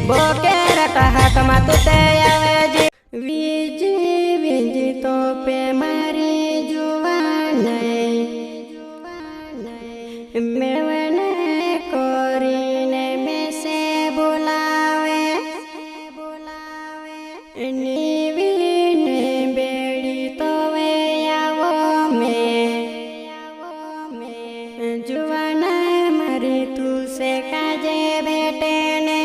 बोकेर टहक मतुते आवे V G V G तो पे मारी जुवाने मेवने कोरीने में से बुलावे नीवीने बेड़ी तो वे आवो में जुवाना मारी तू से काजे बेटे ने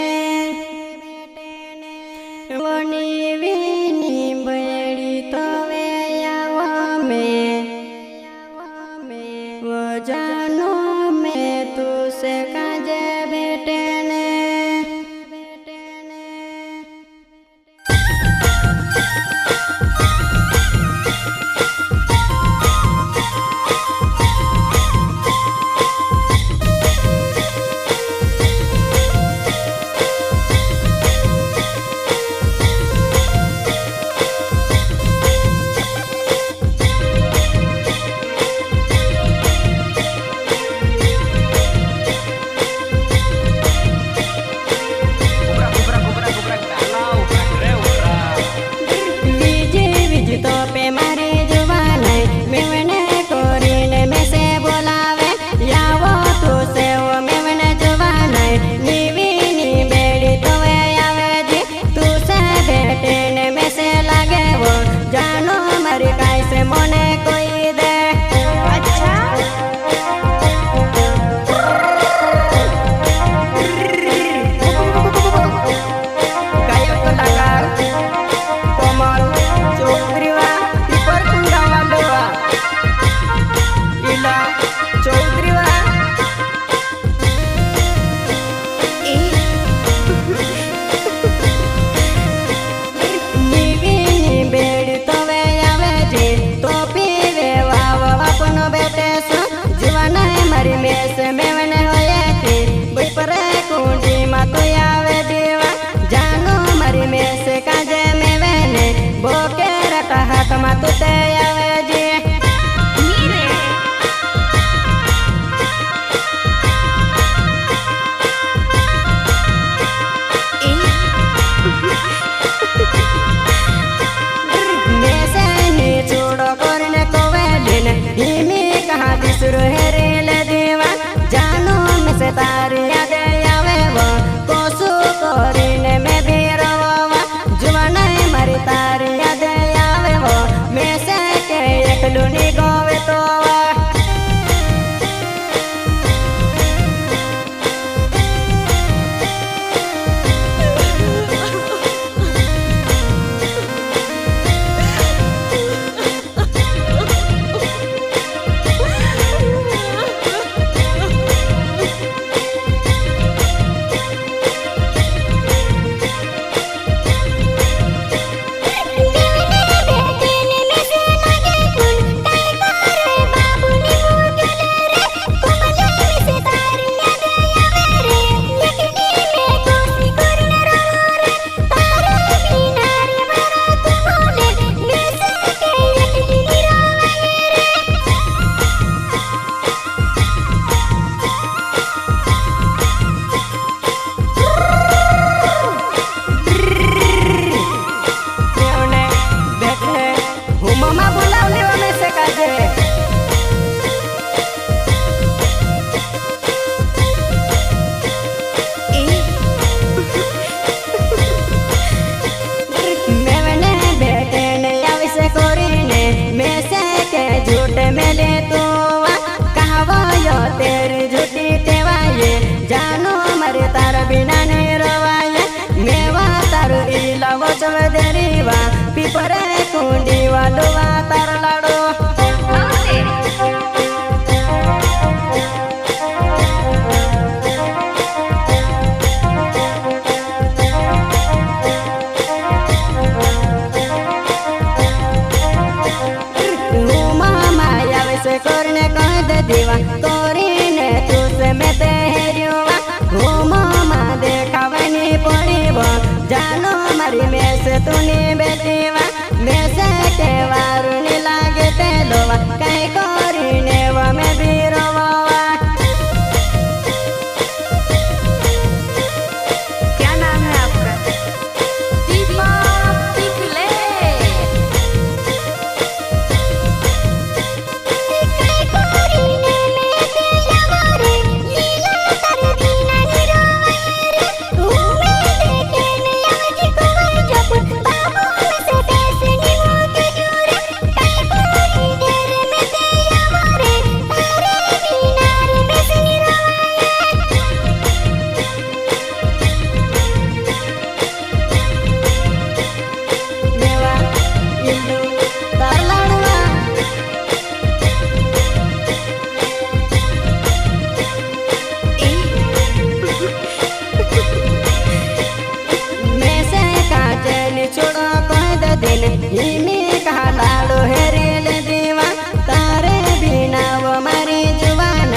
दिन हिमी कहा लाडो हेरेल दीवा तारे बिना वो मारी जुबान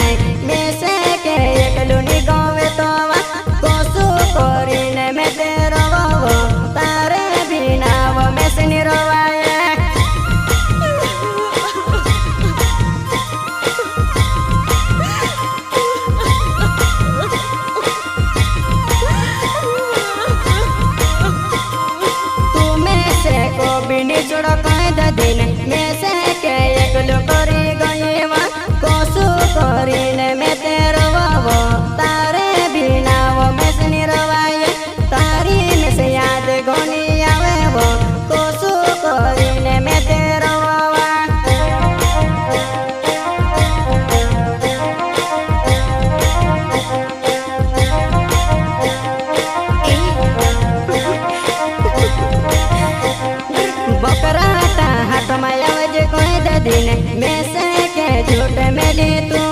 में से के एकलू निगोवे तोवा कोसु कोरिने में तेरो वो तारे बिना वो में से निरोवाए बिनी छोड़ो कैद दिन में से के एकलो करी गईवा कोसु करीने में तेरो वो तारे बिना वो में से निरवाए तारी में से याद गोनी आवे वो कोसु करीने में तेरो बकराता हाथ मायावज कैद दिन में से के झूठ में ली तू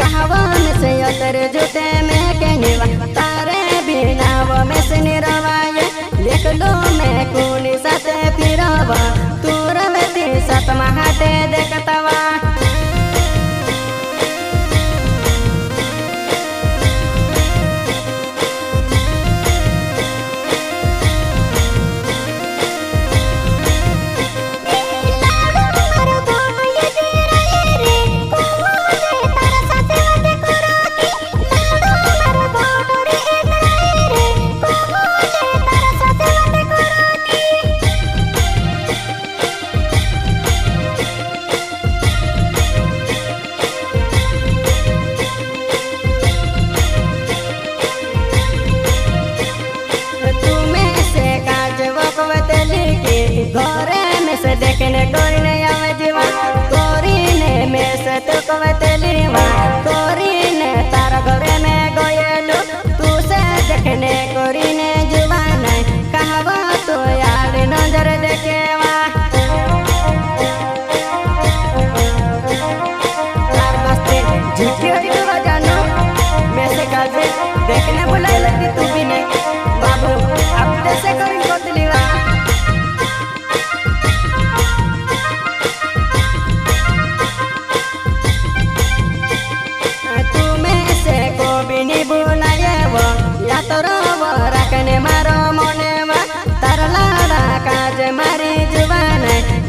कहवा में से अतर झूठे में के निवा तारे बिना वो में से निरवाए लिख लो मैं कूनी साथे फिरवा तू रवती साथ महाटे देखतवा घरे में से देखने कोरीने आवे जीवा कोरीने में से तो कवतलीवा कोरीने तारा घरे में गोयलू तू से देखने कोरीने जुबान कहवा तो यार नजर देखेवा तार बस्ते झूठी होती तो बजानो में से काजे देखने बुलाई लगती तू भी नहीं बाबू अब जैसे करी कोतलीवा या तो रोवो रखने मारो मोने वा तार लाड़ा काज मारी जुबान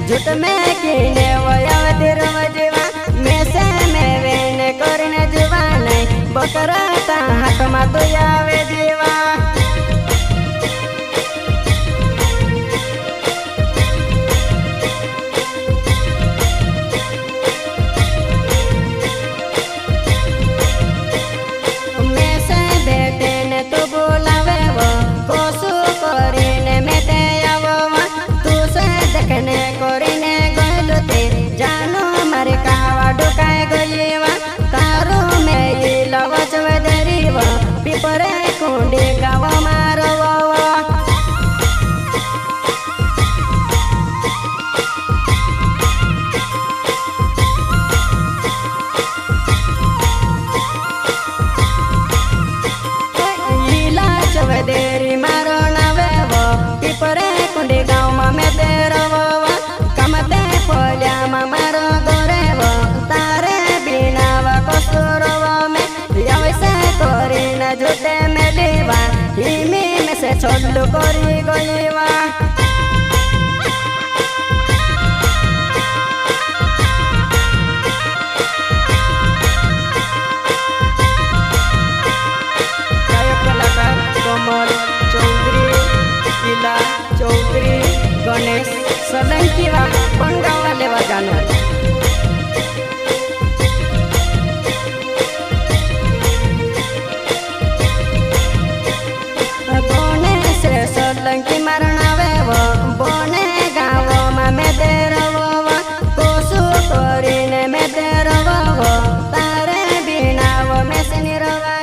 झूठ में कीने वो यावतिर वजीवा में से में वेने कोरिने जुबान बकराता हाथ मा तो यावे जीवा कोरीने गलते जानो मारे कहवा ढुकाए गईवा तारो में ये लवच वदरीवा पिपरे कुंडे गावा मारवा लीला चवदेरी मारो नवे वो पिपरे कुंडे गाँव में तेरा मारो गोरे वो तारे बिना वो कसूरो में वैसे कोरी न झूठे में लीवा हिमी में से छोड़ू कोरी गईवा कमल चौधरी इला चौधरी गणेश सोलंकी वा बनगाँव वाले बजाना